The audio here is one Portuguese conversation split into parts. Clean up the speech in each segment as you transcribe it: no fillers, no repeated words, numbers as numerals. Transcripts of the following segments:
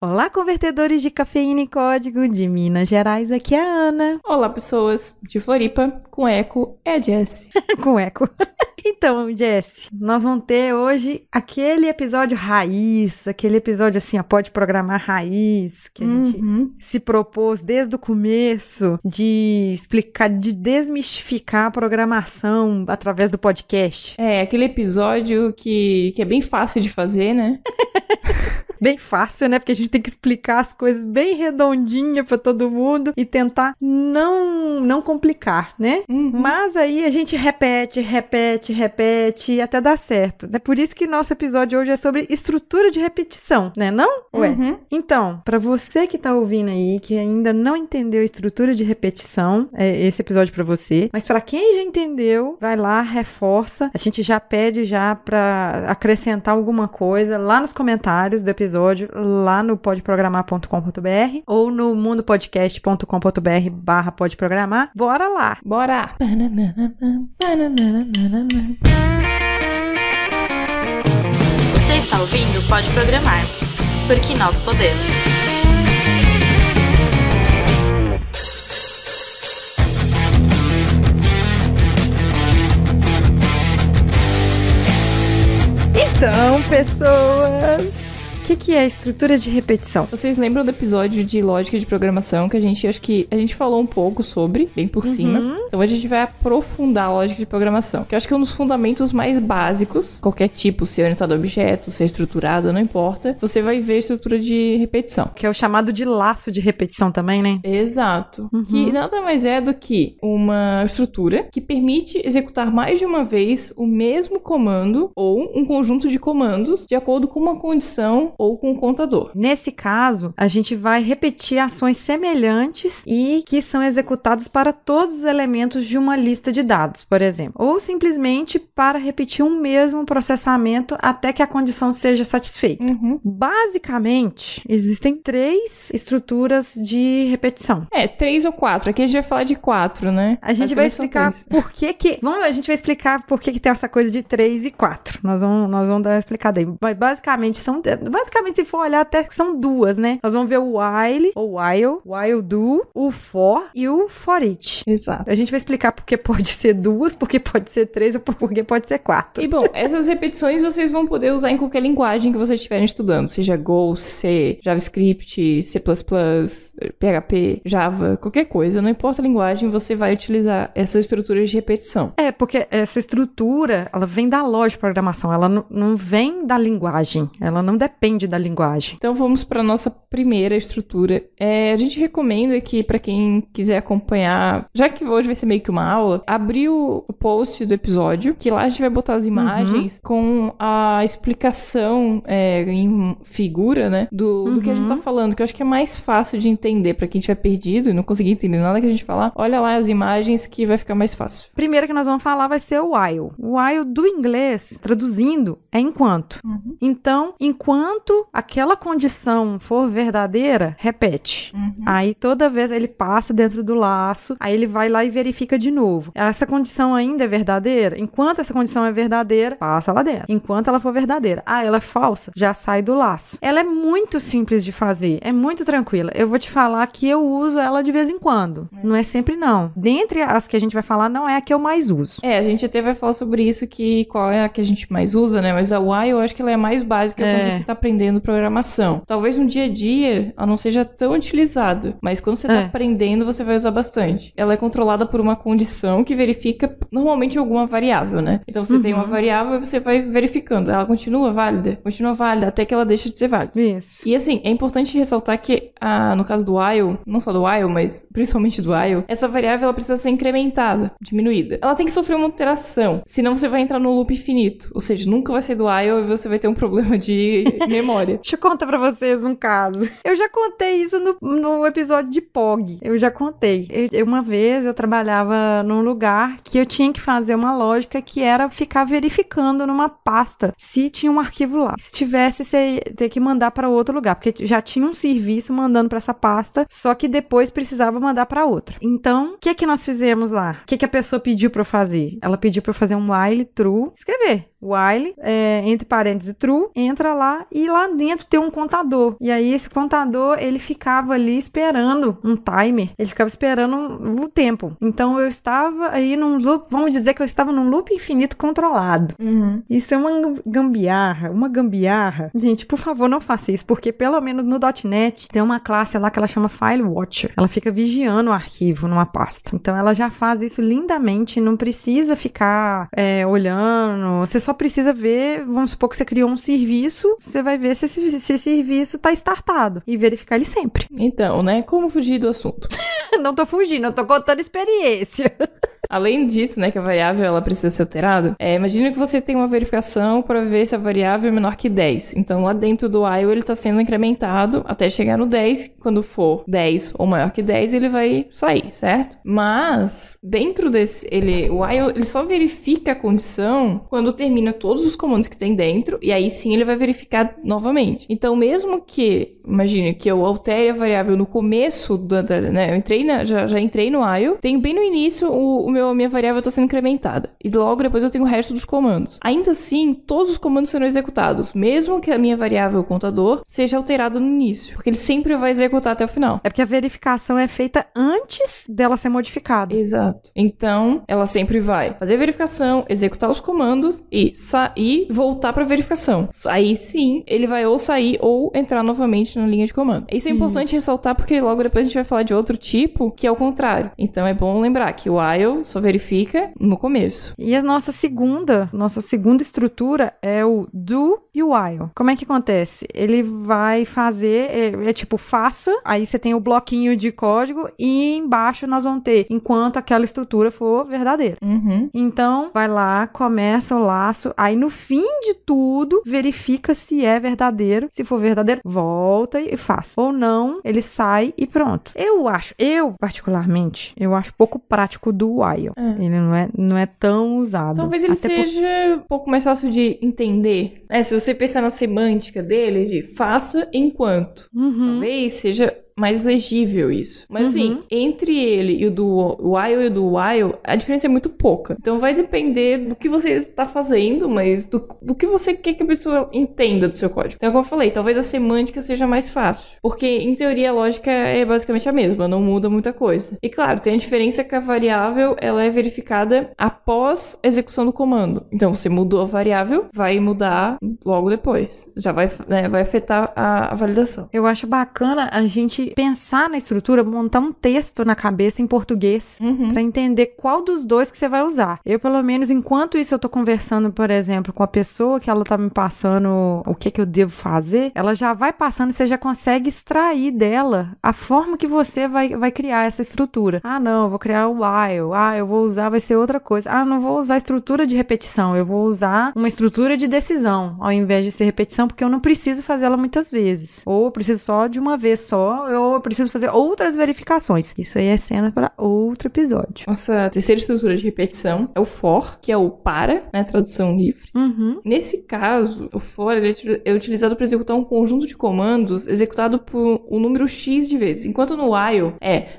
Olá, convertedores de cafeína e código de Minas Gerais, aqui é a Ana. Olá, pessoas de Floripa, com eco, é a Jessie. Com eco. Então, Jessie, nós vamos ter hoje aquele episódio raiz, aquele episódio assim, pode programar raiz, que a gente se propôs desde o começo de explicar, de desmistificar a programação através do podcast. É, aquele episódio que é bem fácil de fazer, né? Bem fácil, né? Porque a gente tem que explicar as coisas bem redondinha pra todo mundo e tentar não complicar, né? Mas aí a gente repete e até dar certo. É por isso que nosso episódio hoje é sobre estrutura de repetição, né? Não? Ué. Então, pra você que tá ouvindo aí, que ainda não entendeu a estrutura de repetição, é esse episódio pra você. Mas pra quem já entendeu, vai lá, reforça. A gente já pede já pra acrescentar alguma coisa lá nos comentários do episódio, lá no podeprogramar.com.br ou no mundopodcast.com.br/podeprogramar. Bora lá! Bora! Você está ouvindo Pode Programar, porque nós podemos. Então, pessoas, o que é estrutura de repetição? Vocês lembram do episódio de lógica de programação que acho que a gente falou um pouco sobre, bem por cima. Então a gente vai aprofundar a lógica de programação, que eu acho que é um dos fundamentos mais básicos, qualquer tipo, se é orientado a objetos, se é estruturado, não importa, você vai ver a estrutura de repetição. Que é o chamado de laço de repetição também, né? Exato. Que nada mais é do que uma estrutura que permite executar mais de uma vez o mesmo comando ou um conjunto de comandos de acordo com uma condição ou com o contador. Nesse caso, a gente vai repetir ações semelhantes e que são executadas para todos os elementos de uma lista de dados, por exemplo. Ou simplesmente para repetir um mesmo processamento até que a condição seja satisfeita. Basicamente, existem 3 estruturas de repetição. 3 ou 4. Aqui a gente vai falar de 4, né? A gente vai explicar por que a gente vai explicar por que tem essa coisa de 3 e 4. Nós vamos dar uma explicada aí. Mas basicamente, se for olhar, até que são 2, né? Nós vamos ver o while, ou while do, o for e o for each. Exato. A gente vai explicar por que pode ser 2, por que pode ser 3 ou por que pode ser 4. E bom, essas repetições vocês vão poder usar em qualquer linguagem que vocês estiverem estudando, seja Go, C, JavaScript, C++, PHP, Java, qualquer coisa, não importa a linguagem, você vai utilizar essa estrutura de repetição. Porque essa estrutura, ela vem da lógica de programação, ela não vem da linguagem, ela não depende da linguagem. Então vamos para nossa primeira estrutura. A gente recomenda que para quem quiser acompanhar, já que hoje vai ser meio que uma aula, abrir o post do episódio, que lá a gente vai botar as imagens com a explicação em figura, né, do que a gente tá falando, que eu acho que é mais fácil de entender para quem estiver perdido e não conseguir entender nada que a gente falar. Olha lá as imagens que vai ficar mais fácil. Primeiro que nós vamos falar vai ser o while. O while do inglês, traduzindo, é enquanto. Então, enquanto aquela condição for verdadeira, repete. Aí toda vez ele passa dentro do laço, aí ele vai lá e verifica de novo. Essa condição ainda é verdadeira? Enquanto essa condição é verdadeira, passa lá dentro. Enquanto ela for verdadeira. Ela é falsa? Já sai do laço. Ela é muito simples de fazer, é muito tranquila. Eu vou te falar que eu uso ela de vez em quando. Não é sempre não. Dentre as que a gente vai falar, não é a que eu mais uso. A gente até vai falar sobre isso, que qual é a que a gente mais usa, né? Mas a while eu acho que ela é mais básica quando você tá aprendendo programação. Talvez no dia a dia ela não seja tão utilizada, mas quando você tá aprendendo, você vai usar bastante. Ela é controlada por uma condição que verifica normalmente alguma variável, né? Então você tem uma variável e você vai verificando. Ela continua válida, até que ela deixa de ser válida. Isso. E assim, é importante ressaltar que, no caso do while, não só do while, mas principalmente do while, essa variável ela precisa ser incrementada, diminuída. Ela tem que sofrer uma alteração, senão você vai entrar no loop infinito. Ou seja, nunca vai ser do while e você vai ter um problema de memória. Deixa eu contar pra vocês um caso. Eu já contei isso no episódio de POG. Eu já contei. Uma vez eu trabalhava num lugar que eu tinha que fazer uma lógica que era ficar verificando numa pasta se tinha um arquivo lá. Se tivesse, você ia ter que mandar para outro lugar, porque já tinha um serviço mandando para essa pasta, só que depois precisava mandar para outra. Então, o que nós fizemos lá? O que a pessoa pediu para eu fazer? Ela pediu para eu fazer um while true, escrever while, entre parênteses true, entra lá e lá dentro tem um contador. E aí esse contador, ele ficava ali esperando um timer, ele ficava esperando o tempo. Então eu estava aí num loop, vamos dizer que eu estava num loop infinito controlado. Isso é uma gambiarra. Gente, por favor, não faça isso, porque pelo menos no .NET tem uma classe lá que ela chama File Watcher. Ela fica vigiando o arquivo numa pasta. Então ela já faz isso lindamente, não precisa ficar olhando, você só precisa ver, vamos supor que você criou um serviço, você vai ver se esse serviço tá startado e verificar ele sempre. Então, né, como fugir do assunto? Não tô fugindo, eu tô contando experiência. Além disso, né, que a variável ela precisa ser alterada, imagina que você tem uma verificação para ver se a variável é menor que 10. Então, lá dentro do while, ele está sendo incrementado até chegar no 10. Quando for 10 ou maior que 10, ele vai sair, certo? Mas, dentro desse, o while, ele só verifica a condição quando termina todos os comandos que tem dentro, e aí sim ele vai verificar novamente. Então, mesmo que, imagine que eu altere a variável no começo, né, eu já entrei no while, tem bem no início a minha variável está sendo incrementada. E logo depois eu tenho o resto dos comandos. Ainda assim, todos os comandos serão executados, mesmo que a minha variável contador seja alterada no início, porque ele sempre vai executar até o final. É porque a verificação é feita antes dela ser modificada. Exato. Então, ela sempre vai fazer a verificação, executar os comandos e voltar para a verificação. Aí sim, ele vai ou sair ou entrar novamente na linha de comando. Isso é importante ressaltar porque logo depois a gente vai falar de outro tipo, que é o contrário. Então é bom lembrar que o while só verifica no começo. E a nossa segunda estrutura é o do e o while. Como é que acontece? Ele vai fazer, tipo, faça, aí você tem o bloquinho de código e embaixo nós vamos ter, enquanto aquela estrutura for verdadeira. Então, vai lá, começa o laço, aí no fim de tudo, verifica se é verdadeiro. Se for verdadeiro, volta e faz. Ou não, ele sai e pronto. Eu particularmente, eu acho pouco prático do while. Ele não é tão usado. Talvez ele seja um pouco mais fácil de entender. Se você pensar na semântica dele, de faça enquanto. Talvez seja mais legível isso. Mas assim, entre ele e o do while e o do while, a diferença é muito pouca. Então vai depender do que você está fazendo, mas do que você quer que a pessoa entenda do seu código. Então, como eu falei, talvez a semântica seja mais fácil. Porque, em teoria, a lógica é basicamente a mesma, não muda muita coisa. E claro, tem a diferença que a variável, ela é verificada após a execução do comando. Então, você mudou a variável, vai mudar logo depois. Já vai afetar a validação. Eu acho bacana a gente pensar na estrutura, montar um texto na cabeça em português pra entender qual dos dois que você vai usar. Eu, pelo menos, enquanto isso eu tô conversando, por exemplo, com a pessoa que ela tá me passando o que eu devo fazer, ela já vai passando e você já consegue extrair dela a forma que você vai criar essa estrutura. Ah, não, eu vou criar o while. Ah, eu vou usar, vai ser outra coisa. Ah, não vou usar estrutura de repetição, eu vou usar uma estrutura de decisão, ao invés de ser repetição, porque eu não preciso fazer ela muitas vezes. Ou eu preciso só de uma vez só, ou eu preciso fazer outras verificações. Isso aí é cena para outro episódio. Nossa terceira estrutura de repetição é o for, que é o para, né, tradução livre. Nesse caso, o for ele é utilizado para executar um conjunto de comandos executado por um número X de vezes. Enquanto no while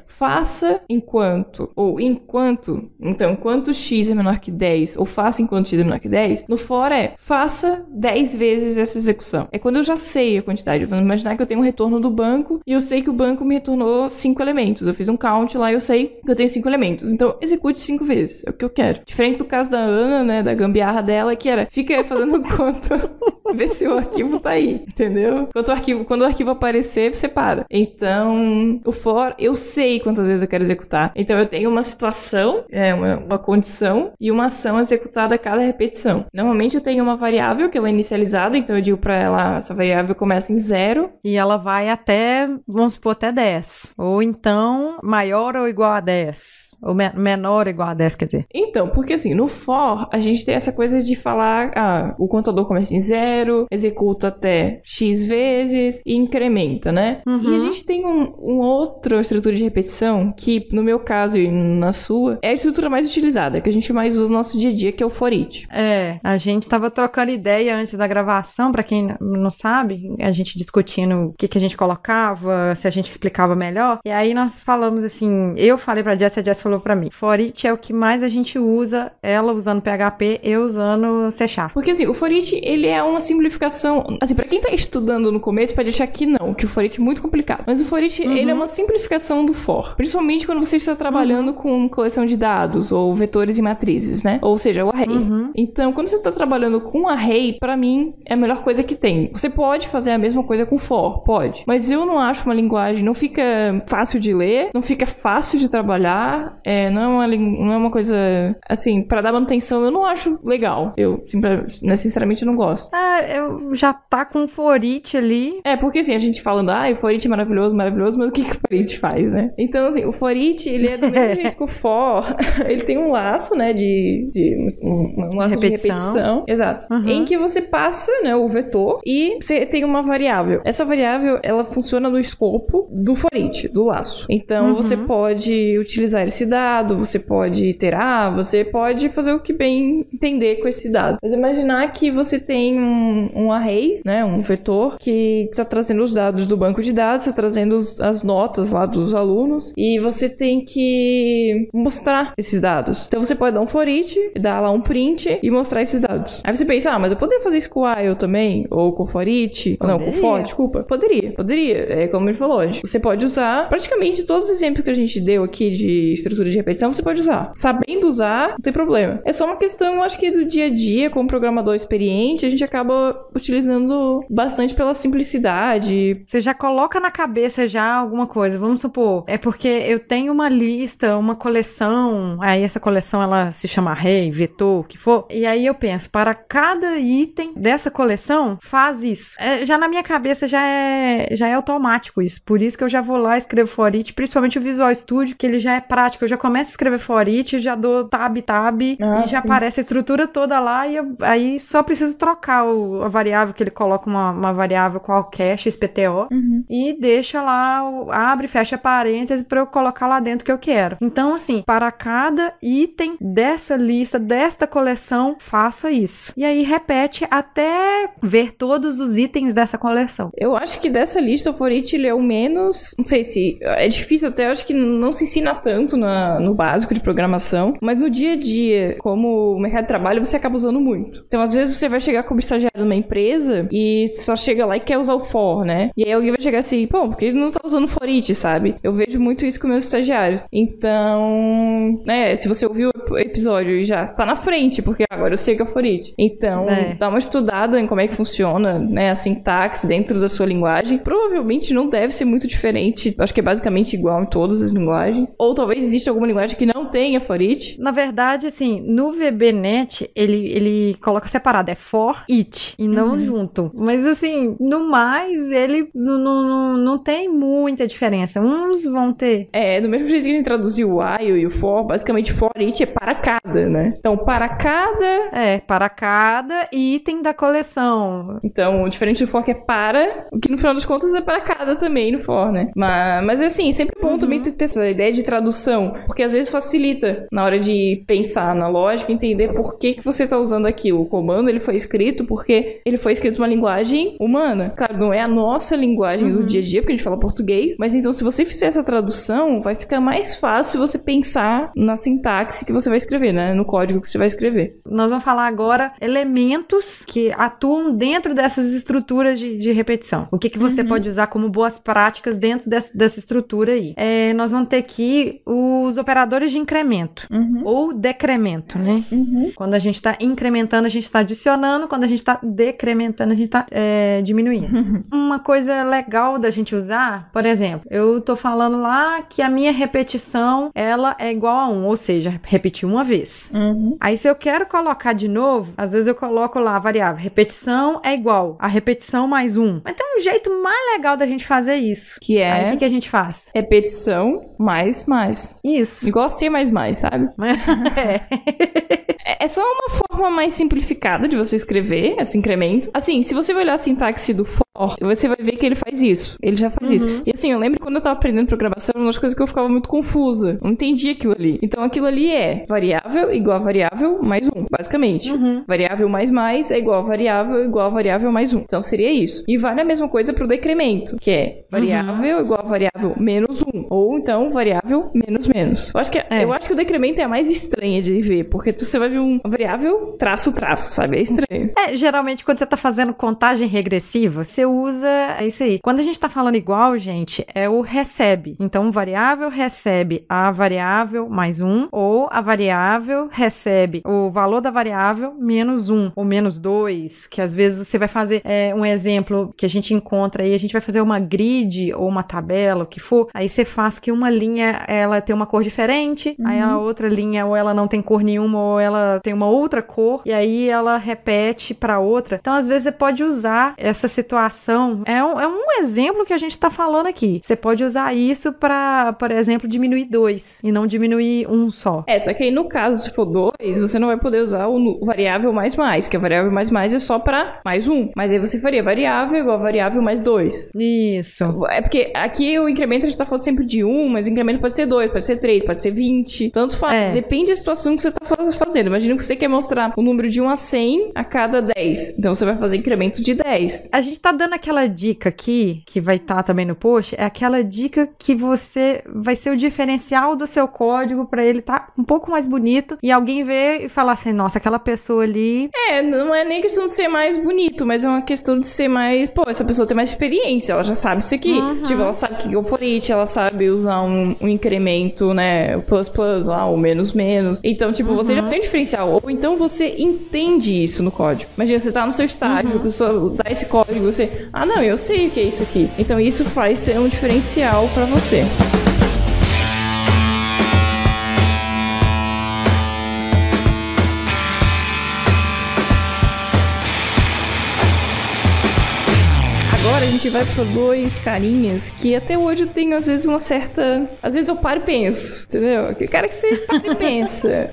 faça enquanto, ou enquanto, então, enquanto X é menor que 10, ou faça enquanto X é menor que 10, no for faça 10 vezes essa execução. É quando eu já sei a quantidade. Vamos imaginar que eu tenho um retorno do banco, e eu sei que o banco me retornou 5 elementos. Eu fiz um count lá e eu sei que eu tenho 5 elementos. Então, execute 5 vezes. É o que eu quero. Diferente do caso da Ana, né, da gambiarra dela, que era, fica fazendo conta, ver se o arquivo tá aí, entendeu? Quando o arquivo aparecer, você para. Então, o for, eu sei quantas vezes eu quero executar. Então, eu tenho uma situação, uma condição e uma ação executada a cada repetição. Normalmente, eu tenho uma variável que ela é inicializada, então eu digo pra ela, essa variável começa em 0. E ela vai até, vamos supor, até 10. Ou então, maior ou igual a 10. Ou menor ou igual a 10, quer dizer. Então, porque assim, no for, a gente tem essa coisa de falar, o contador começa em 0, 0, executa até X vezes e incrementa, né? E a gente tem outra estrutura de repetição que, no meu caso e na sua, é a estrutura mais utilizada, que a gente mais usa no nosso dia a dia, que é o for each. A gente tava trocando ideia antes da gravação, pra quem não sabe, a gente discutindo o que a gente colocava, se a gente explicava melhor, e aí nós falamos assim, eu falei pra Jess, a Jess falou pra mim, for each é o que mais a gente usa, ela usando PHP, eu usando C#. Porque assim, o for each, ele é uma simplificação, assim, pra quem tá estudando no começo, pode achar que não, que o for each é muito complicado, mas o for each, ele é uma simplificação do for, principalmente quando você está trabalhando com coleção de dados, ou vetores e matrizes, né? Ou seja, o array. Então, quando você tá trabalhando com array, pra mim, é a melhor coisa que tem. Você pode fazer a mesma coisa com for, pode, mas eu não acho uma linguagem, não fica fácil de ler, não fica fácil de trabalhar, não é uma coisa, assim, pra dar manutenção, eu não acho legal. Eu, sinceramente, não gosto. Eu já tá com o for each ali. Porque assim, a gente falando, o for each é maravilhoso, maravilhoso, mas o que o for each faz, né? Então, assim, o for each, ele é do mesmo jeito que o for, ele tem um laço, né, um laço de repetição. Exato. Em que você passa, né, o vetor e você tem uma variável. Essa variável, ela funciona no escopo do for each, do laço. Então, você pode utilizar esse dado, você pode iterar, você pode fazer o que bem entender com esse dado. Mas imaginar que você tem um array, né, um vetor que está trazendo os dados do banco de dados, está trazendo as notas lá dos alunos e você tem que mostrar esses dados. Então você pode dar um for each, dar lá um print e mostrar esses dados. Aí você pensa, mas eu poderia fazer isso com o while também? Ou com o for each? Não, com o for, desculpa. Poderia. É como ele falou hoje. Você pode usar praticamente todos os exemplos que a gente deu aqui de estrutura de repetição, você pode usar. Sabendo usar, não tem problema. É só uma questão, acho que do dia a dia, como programador experiente, a gente acaba utilizando bastante pela simplicidade. Você já coloca na cabeça já alguma coisa. Vamos supor, é porque eu tenho uma lista, uma coleção, aí essa coleção ela se chama array, vetor, o que for, e aí eu penso, para cada item dessa coleção, faz isso. Já na minha cabeça já é automático isso, por isso que eu já vou lá e escrevo for each, principalmente o Visual Studio, que ele já é prático, eu já começo a escrever for each, já dou tab, e já aparece a estrutura toda lá, e aí só preciso trocar a variável, que ele coloca uma variável qualquer, XPTO, e deixa lá, abre e fecha parênteses para eu colocar lá dentro o que eu quero. Então, assim, para cada item dessa lista, desta coleção, faça isso. E aí repete até ver todos os itens dessa coleção. Eu acho que dessa lista o for each ele é o menos, não sei se é difícil até, eu acho que não se ensina tanto no básico de programação, mas no dia a dia, como o mercado de trabalho, você acaba usando muito. Então, às vezes você vai chegar como estagiário numa empresa e só chega lá e quer usar o for, né? E aí alguém vai chegar assim, por que não tá usando for each, sabe? Eu vejo muito isso com meus estagiários. Então, se você ouviu o episódio e já tá na frente, porque agora eu sei que é for each. Então, dá uma estudada em como é que funciona, né, a sintaxe dentro da sua linguagem. Provavelmente não deve ser muito diferente. Acho que é basicamente igual em todas as linguagens. Ou talvez exista alguma linguagem que não tenha for each. Na verdade, assim, no VBNet, ele coloca separado. É for each e não junto. Mas, assim, no mais, ele não tem muita diferença. Uns vão ter... Do mesmo jeito que a gente traduziu o while e o for, basicamente for each é para cada, né? Então, para cada item da coleção. Então, o diferente do for que é para, o que no final das contas é para cada também no for, né? Mas assim, sempre bom também ter essa ideia de tradução, porque às vezes facilita na hora de pensar na lógica, entender por que você tá usando aquilo. O comando, ele foi escrito porque ele foi escrito numa linguagem humana. Claro, não é a nossa linguagem do dia a dia, porque a gente fala português, mas então se você fizer essa tradução, vai ficar mais fácil você pensar na sintaxe que você vai escrever, né? No código que você vai escrever. Nós vamos falar agora elementos que atuam dentro dessas estruturas de repetição. O que você pode usar como boas práticas dentro dessa estrutura aí. Nós vamos ter aqui os operadores de incremento ou decremento, né? Quando a gente está incrementando, a gente está adicionando. Quando a gente está decrementando, a gente está diminuindo. Uma coisa legal da gente usar, por exemplo, eu tô falando lá que a minha repetição, ela é igual a 1, ou seja, repetir uma vez. Aí se eu quero colocar de novo, às vezes eu coloco lá a variável repetição é igual a repetição mais 1. Mas tem um jeito mais legal da gente fazer isso. Que é... Aí o que a gente faz? Repetição mais. Isso. Igual C++, sabe? É só uma forma mais simplificada de você escrever esse incremento. Assim, se você olhar a sintaxe do for, você vai ver que ele faz isso. Ele já faz isso. E assim, eu lembro quando eu tava aprendendo programação, uma das coisas que eu ficava muito confusa. Eu não entendia aquilo ali. Então, aquilo ali é variável igual a variável mais 1, basicamente. Variável mais é igual a variável mais 1. Então, seria isso. E vale a mesma coisa pro decremento, que é variável igual a variável menos 1. Ou, então, variável menos. Eu acho que o decremento é a mais estranha de ver, porque você vai ver uma variável traço, sabe? É estranho. Geralmente, quando você tá fazendo contagem regressiva, você usa isso aí. Quando a gente tá falando igual, gente, é o recebe. Então, variável recebe a variável mais 1, ou a variável recebe o valor da variável menos 1, ou menos 2, que às vezes você vai fazer um exemplo que a gente encontra aí, a gente vai fazer uma grid ou uma tabela, o que for, aí você faz que uma linha, ela tem uma cor diferente, aí a outra linha, ou ela não tem cor nenhuma, ou ela tem uma outra cor, e aí ela repete para outra. Então, às vezes, você pode usar essa situação. É um exemplo que a gente tá falando aqui. Você pode usar isso para, por exemplo, diminuir 2 e não diminuir 1 só. Só que aí no caso, se for 2, você não vai poder usar o variável mais, que a variável mais é só para mais 1. Mas aí você faria variável igual a variável mais 2. Isso. É porque aqui o incremento a gente tá falando sempre de 1, mas o incremento pode ser 2, pode ser 3, pode ser 20. Tanto faz. Depende da situação que você tá fazendo. Imagina que você quer mostrar o número de 1 a 100 a cada 10. Então você vai fazer incremento de 10. A gente tá dando aquela dica aqui, que vai estar também no post, é aquela dica que você vai ser o diferencial do seu código pra ele tá um pouco mais bonito e alguém ver e falar assim, nossa, aquela pessoa ali... Não é nem questão de ser mais bonito, mas é uma questão de ser mais... Pô, essa pessoa tem mais experiência, ela já sabe isso aqui. Tipo, ela sabe o que é o for each, ela sabe usar um incremento, né, o plus lá, o menos. Então, tipo, você já tem um diferencial. Ou então você entende isso no código. Imagina, você tá no seu estágio, a pessoa dá esse código, você... não, eu sei o que é isso aqui. Então, isso faz ser um diferencial pra você. Agora a gente vai para 2 carinhas que até hoje eu tenho, às vezes, uma certa... Às vezes eu paro e penso, entendeu? Aquele cara que você para e pensa.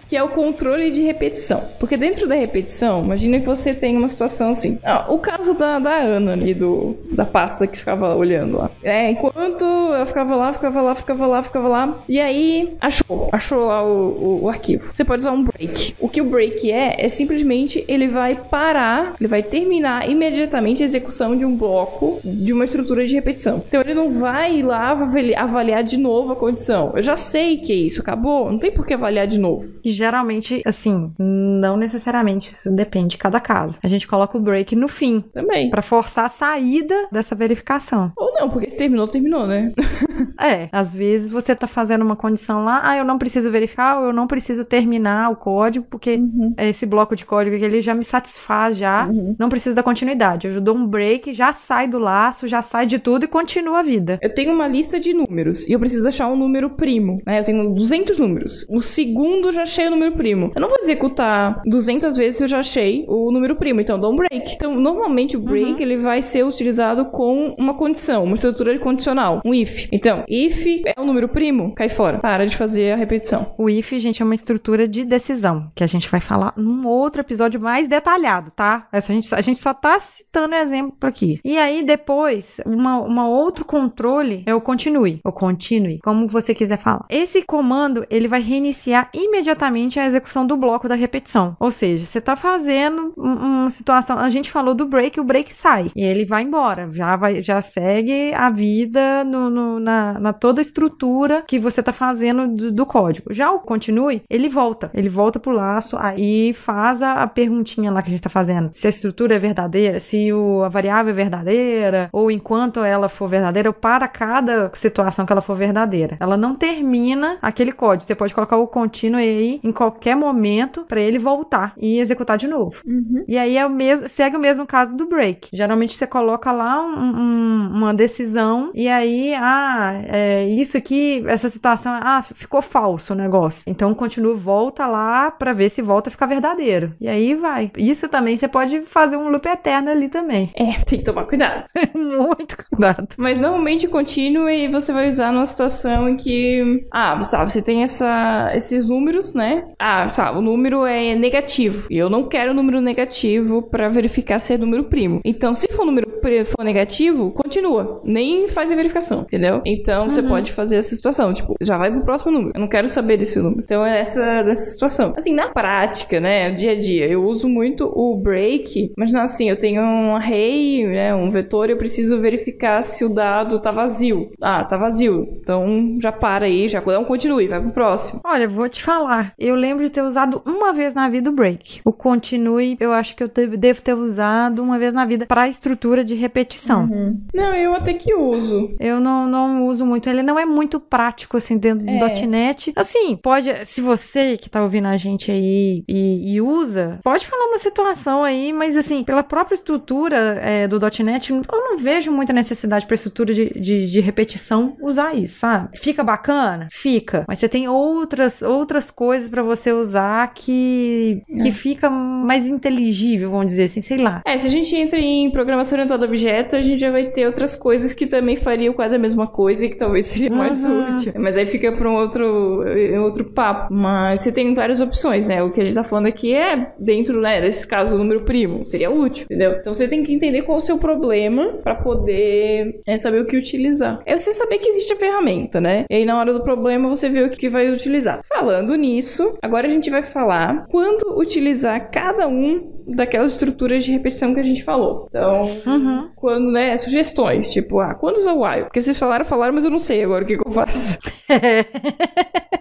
Que é o controle de repetição. Porque dentro da repetição, imagina que você tem uma situação assim. O caso da Ana ali, da pasta que ficava olhando lá. Enquanto ela ficava lá. E aí, achou lá o arquivo. Você pode usar um break. O que o break é simplesmente ele vai parar, ele vai terminar imediatamente a execução de um bloco de uma estrutura de repetição. Então ele não vai ir lá avaliar de novo a condição. Eu já sei que é isso, acabou, não tem por que avaliar de novo. E geralmente, assim, não necessariamente, isso depende de cada caso. A gente coloca o break no fim. Também. Pra forçar a saída dessa verificação. Ou não, porque se terminou, né? Às vezes você tá fazendo uma condição lá, eu não preciso verificar, ou eu não preciso terminar o código, porque esse bloco de código aqui, ele já me satisfaz já, não preciso da continuidade. Eu dou um break, já sai do laço, já sai de tudo e continua a vida. Eu tenho uma lista de números e eu preciso achar um número primo, né? Eu tenho 200 números. O segundo já achei o número primo. Eu não vou executar 200 vezes se eu já achei o número primo, então eu dou um break. Então, normalmente o break ele vai ser utilizado com uma condição, uma estrutura condicional, um if. Então, if é um número primo, cai fora. Para de fazer a repetição. O if, gente, é uma estrutura de decisão, que a gente vai falar num outro episódio mais detalhado, tá? A gente só tá citando exemplo aqui. E aí, depois, uma outro controle é o continue, ou continue, como você quiser falar. Esse comando, ele vai reiniciar imediatamente a execução do bloco da repetição. Ou seja, você tá fazendo uma situação, a gente falou do break, o break sai, e ele vai embora, já segue a vida na toda a estrutura que você tá fazendo do código. Já o continue, ele volta pro laço, aí faz a perguntinha lá que a gente tá fazendo, se a estrutura é verdadeira, se a variável é verdadeira, ou enquanto ela for verdadeira, ou para cada situação que ela for verdadeira. Ela não termina aquele código, você pode colocar o continue aí em qualquer momento para ele voltar e executar de novo. E aí segue o mesmo caso do break. Geralmente você coloca lá uma decisão, e aí, isso aqui, essa situação, ficou falso o negócio. Então, continua, volta lá pra ver se volta a ficar verdadeiro. E aí vai. Isso também você pode fazer um loop eterno ali também. Tem que tomar cuidado. Muito cuidado. Mas normalmente continue você vai usar numa situação em que, você tem esses números, né? O número é negativo. E eu não quero o número negativo pra verificar se é número primo. Então, se for o número for negativo, continua. Nem faz a verificação, entendeu? Então, você pode fazer essa situação. Tipo, já vai pro próximo número. Eu não quero saber desse número. Então, é nessa situação. Assim, na prática, né? Dia a dia, eu uso muito o break. Imagina assim, eu tenho um array, né? Um vetor, eu preciso verificar se o dado tá vazio. Tá vazio. Então, já para aí, já dá um continue, vai pro próximo. Olha, vou te falar. Eu lembro de ter usado uma vez na vida o break. O continue, eu acho que eu devo ter usado uma vez na vida pra estrutura de repetição. Não, eu até que uso. Eu não uso muito. Ele não é muito prático, assim, dentro do .NET. Assim, se você que tá ouvindo a gente aí e usa, pode falar uma situação aí, mas assim, pela própria estrutura do .NET, eu não vejo muita necessidade pra estrutura de repetição usar isso, sabe? Fica bacana? Fica. Mas você tem outras coisas pra você usar que fica mais inteligível, vamos dizer assim, sei lá. Se a gente entra em programação orientada a objeto, a gente já vai ter outras coisas que também fariam quase a mesma coisa e que talvez seria mais útil. Mas aí fica pra um outro papo. Mas você tem várias opções, né? O que a gente tá falando aqui é dentro, né, desse caso, o número primo. Seria útil, entendeu? Então você tem que entender qual é o seu problema pra poder saber o que utilizar. É você saber que existe a ferramenta, né? E aí na hora do problema você vê o que vai utilizar. Falando nisso, agora a gente vai falar quando utilizar cada daquelas estruturas de repetição que a gente falou. Então, quando, né, sugestões, tipo, quando usar o while? Porque vocês falaram, mas eu não sei agora o que eu faço.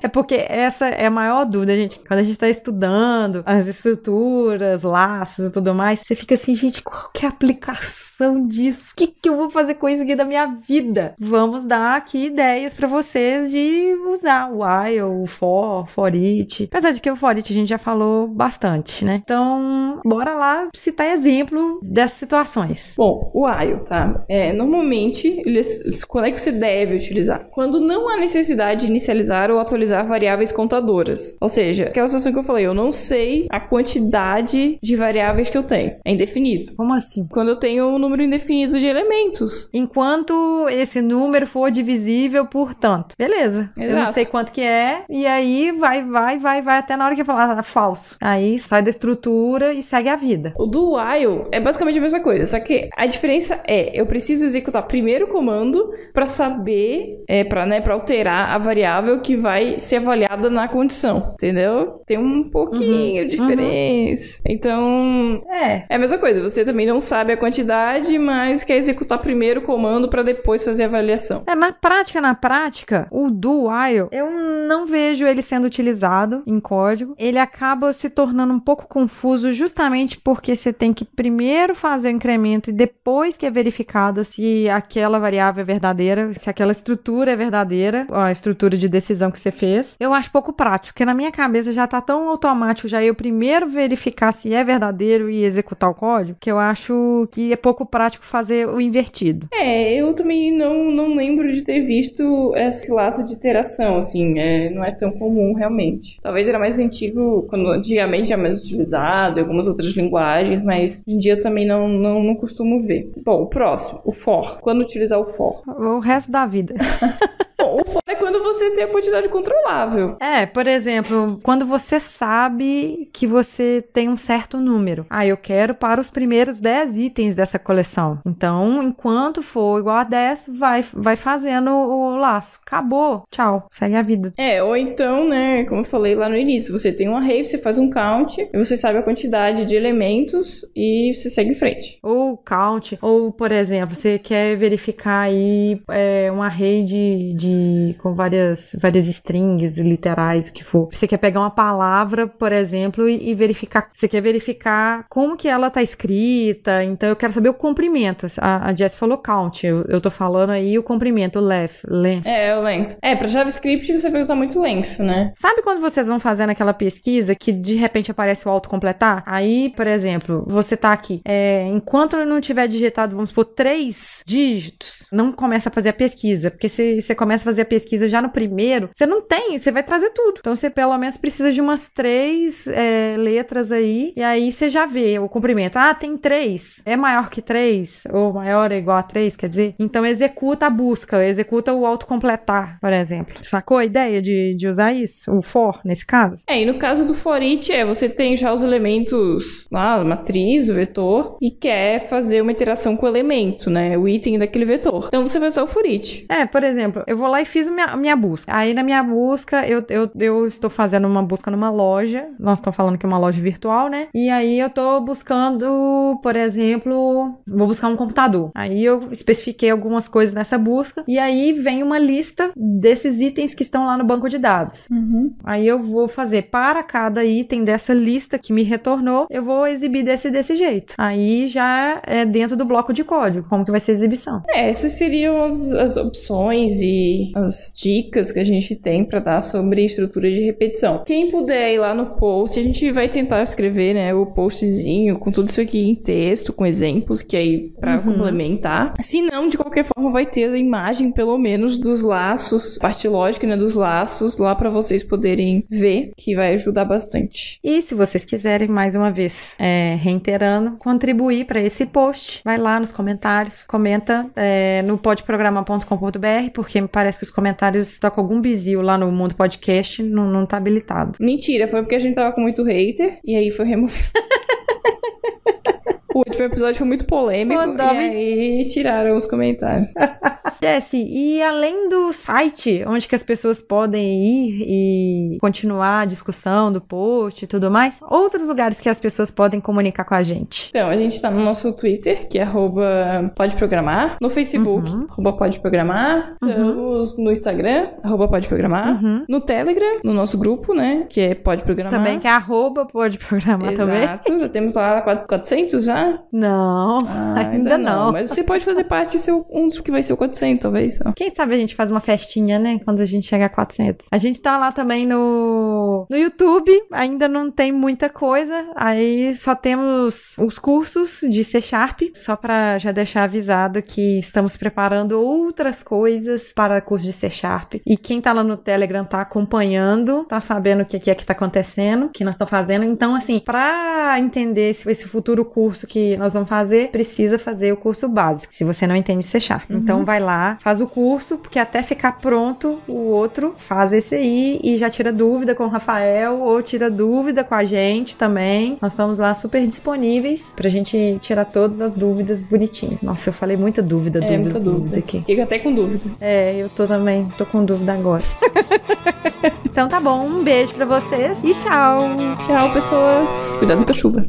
É porque essa é a maior dúvida, gente. Quando a gente tá estudando as estruturas, laços e tudo mais, você fica assim, gente, qual que é a aplicação disso? O que eu vou fazer com isso aqui da minha vida? Vamos dar aqui ideias pra vocês de usar o while, o for each. Apesar de que o for each a gente já falou bastante, né? Então, bora lá citar exemplo dessas situações. Bom, o while, tá? Normalmente, quando é que você deve utilizar? Quando não há necessidade de inicializar ou atualizar variáveis contadoras. Ou seja, aquela situação que eu falei, eu não sei a quantidade de variáveis que eu tenho. É indefinido. Como assim? Quando eu tenho um número indefinido de elementos. Enquanto esse número for divisível por tanto. Beleza. Exato. Eu não sei quanto que é, e aí vai até na hora que eu falar falso. Aí sai da estrutura e segue a vida. O do while é basicamente a mesma coisa, só que a diferença eu preciso executar primeiro o comando pra saber, pra alterar a variável que vai ser avaliada na condição, entendeu? Tem um pouquinho de diferença. Então, é a mesma coisa, você também não sabe a quantidade, mas quer executar primeiro o comando pra depois fazer a avaliação. Na prática, o do while, eu não vejo ele sendo utilizado em código. Ele acaba se tornando um pouco confuso justamente porque você tem que primeiro fazer o incremento e depois que é verificado se aquela variável é verdadeira, se aquela estrutura é verdadeira, a estrutura de decisão que você fez. Eu acho pouco prático, porque na minha cabeça já tá tão automático já eu primeiro verificar se é verdadeiro e executar o código, que eu acho que é pouco prático fazer o invertido. Eu também não lembro de ter visto esse laço de iteração, assim, não é tão comum realmente. Talvez era mais antigo, quando antigamente era mais utilizado, em algumas outras linguagens, mas hoje em dia eu também não costumo ver. Bom, o próximo, o for. Quando utilizar o for? O resto da vida. Bom, o for é quando você tem a quantidade controlável. Por exemplo, quando você sabe que você tem um certo número. Eu quero para os primeiros 10 itens dessa coleção. Então, enquanto for igual a 10, vai fazendo o laço. Acabou. Tchau. Segue a vida. Ou então, né, como eu falei lá no início, você tem um array, você faz um count, e você sabe a quantidade de elementos e você segue em frente. Ou count, ou, por exemplo, você quer verificar aí um array de com várias strings literais, o que for. Você quer pegar uma palavra, por exemplo, e verificar. Você quer verificar como que ela tá escrita. Então, eu quero saber o comprimento. A Jess falou count. Eu tô falando aí o comprimento, o length. O length. Pra JavaScript você vai usar muito length, né? Sabe quando vocês vão fazendo aquela pesquisa que de repente aparece o autocompletar? Aí, por exemplo, você tá aqui. Enquanto eu não tiver digitado, vamos supor, 3 dígitos, não começa a fazer a pesquisa. Porque se você começa a fazer a pesquisa já no primeiro, você não tem, você vai trazer tudo. Então, você pelo menos precisa de umas 3 letras aí. E aí, você já vê o comprimento. Tem 3. É maior que 3? Ou maior ou igual a 3, quer dizer? Então, executa a busca. Executa o autocompletar, por exemplo. Sacou a ideia de usar isso? O for, nesse caso? E no caso do for each, você tem já os elementos lá, a matriz, o vetor, e quer fazer uma interação com o elemento, né? O item daquele vetor. Então, você vai usar o for each. Por exemplo, eu vou lá e fiz minha busca. Aí, na minha busca, eu estou fazendo uma busca numa loja. Nós estamos falando que é uma loja virtual, né? E aí, eu tô buscando, por exemplo, vou buscar um computador. Aí, eu especifiquei algumas coisas nessa busca. E aí, vem uma lista desses itens que estão lá no banco de dados. Aí, eu vou fazer para cada item dessa lista que me retornou, eu vou exibir desse jeito. Aí, já é dentro do bloco de código, como que vai ser a exibição. Essas seriam as opções e as dicas que a gente tem para dar sobre estrutura de repetição. Quem puder ir lá no post, a gente vai tentar escrever, né, o postzinho com tudo isso aqui em texto, com exemplos, que aí para complementar. Se não, de qualquer forma, vai ter a imagem, pelo menos, dos laços, parte lógica, né, dos laços, lá para vocês poderem ver, que vai ajudar bastante. E se vocês quiserem, mais uma vez, reiterando, contribuir para esse post, vai lá nos comentários, comenta no podeprogramar.com.br, porque me parece que os comentários estão com algum bizil lá no Mundo Podcast, não tá habilitado. Mentira, foi porque a gente tava com muito hater, e aí foi removido. O último episódio foi muito polêmico, e aí tiraram os comentários. Jesse, e além do site, onde que as pessoas podem ir e continuar a discussão do post e tudo mais, outros lugares que as pessoas podem comunicar com a gente? Então, a gente tá no nosso Twitter, que é @podeprogramar, no Facebook, @podeprogramar, estamos no Instagram, @podeprogramar, no Telegram, no nosso grupo, né, que é podeprogramar. Também, que é @podeprogramar também. Exato, já temos lá 400 já? Não, ainda não. Mas você pode fazer parte de ser um dos que vai ser o 400, talvez. Quem sabe a gente faz uma festinha, né? Quando a gente chegar a 400. A gente tá lá também no YouTube. Ainda não tem muita coisa. Aí só temos os cursos de C#. Só pra já deixar avisado que estamos preparando outras coisas para curso de C#. E quem tá lá no Telegram tá acompanhando, tá sabendo o que é que tá acontecendo, o que nós estamos fazendo. Então, assim, pra entender esse futuro curso que nós vamos fazer, precisa fazer o curso básico, se você não entende C#. Então vai lá, faz o curso, porque até ficar pronto o outro, faz esse aí e já tira dúvida com o Rafael ou tira dúvida com a gente também. Nós estamos lá super disponíveis pra gente tirar todas as dúvidas bonitinhas. Nossa, eu falei muita dúvida aqui. Fica até com dúvida. Eu tô com dúvida agora. Então tá bom, um beijo pra vocês e tchau! Tchau, pessoas. Cuidado com a chuva.